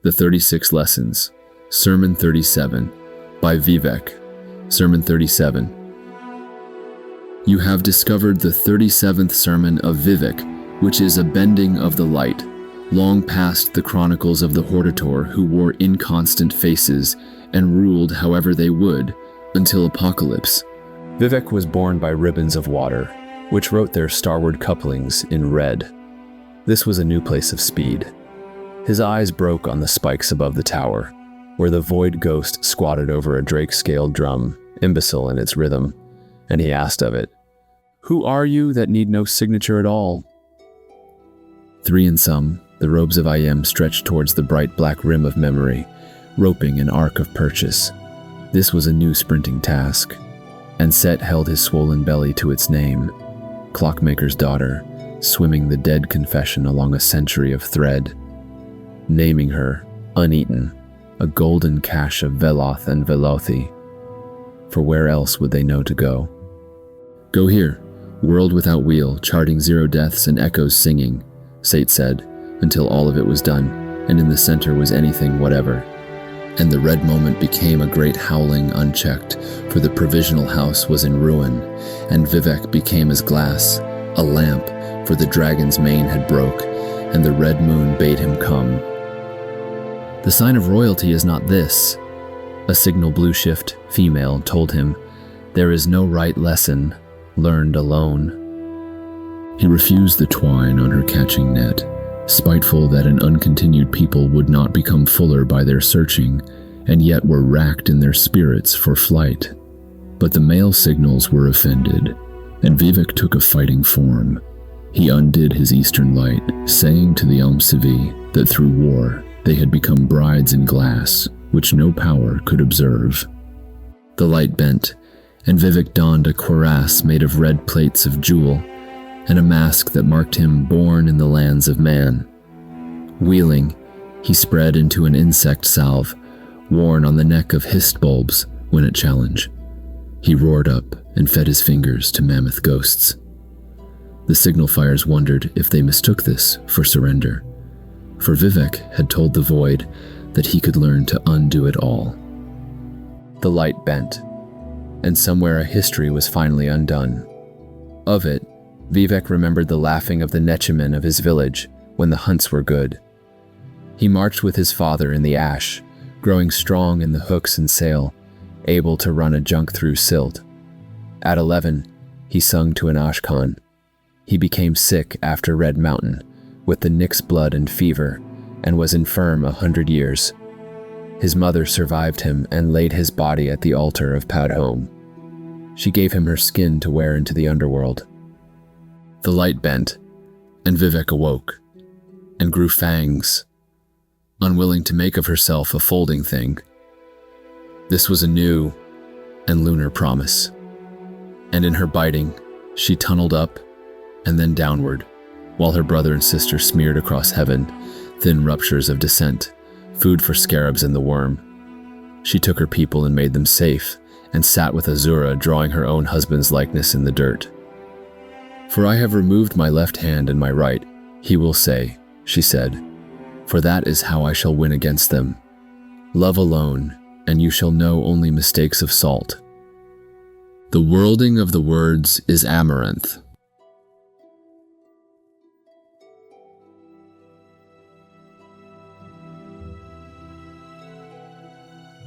The 36 Lessons, Sermon 37, by Vivec, Sermon 37. You have discovered the 37th sermon of Vivec, which is a bending of the light, long past the chronicles of the hortator who wore inconstant faces and ruled however they would, until Apocalypse. Vivec was born by ribbons of water, which wrote their starward couplings in red. This was a new place of speed. His eyes broke on the spikes above the tower, where the void ghost squatted over a drake-scaled drum, imbecile in its rhythm, and he asked of it, "Who are you that need no signature at all?" Three in sum, the robes of Im stretched towards the bright black rim of memory, roping an arc of purchase. This was a new sprinting task, and Set held his swollen belly to its name, Clockmaker's daughter, swimming the dead confession along a century of thread, naming her, uneaten, a golden cache of Veloth and Velothi. For where else would they know to go? Go here, world without wheel, charting zero deaths and echoes singing, Sate said, until all of it was done, and in the center was anything whatever. And the red moment became a great howling unchecked, for the provisional house was in ruin, and Vivec became as glass, a lamp, for the dragon's mane had broke, and the red moon bade him come. The sign of royalty is not this. A signal blue shift female told him, there is no right lesson learned alone. He refused the twine on her catching net, spiteful that an uncontinued people would not become fuller by their searching, and yet were racked in their spirits for flight. But the male signals were offended, and Vivec took a fighting form. He undid his eastern light, saying to the Almsivi that through war they had become brides in glass, which no power could observe. The light bent, and Vivec donned a cuirass made of red plates of jewel, and a mask that marked him born in the lands of man. Wheeling, he spread into an insect salve, worn on the neck of hist bulbs when at challenge. He roared up and fed his fingers to mammoth ghosts. The signal fires wondered if they mistook this for surrender, for Vivec had told the void that he could learn to undo it all. The light bent, and somewhere a history was finally undone. Of it, Vivec remembered the laughing of the Nechamen of his village when the hunts were good. He marched with his father in the ash, growing strong in the hooks and sail, able to run a junk through silt. At 11, he sung to an Ashkan. He became sick after Red Mountain, with the Nyx blood and fever, and was infirm 100 years. His mother survived him and laid his body at the altar of Padhome. She gave him her skin to wear into the underworld. The light bent, and Vivec awoke, and grew fangs, unwilling to make of herself a folding thing. This was a new and lunar promise, and in her biting, she tunneled up and then downward, while her brother and sister smeared across heaven thin ruptures of descent, food for scarabs and the worm. She took her people and made them safe, and sat with Azura drawing her own husband's likeness in the dirt. For I have removed my left hand and my right, he will say, she said, for that is how I shall win against them. Love alone, and you shall know only mistakes of salt. The worlding of the words is amaranth,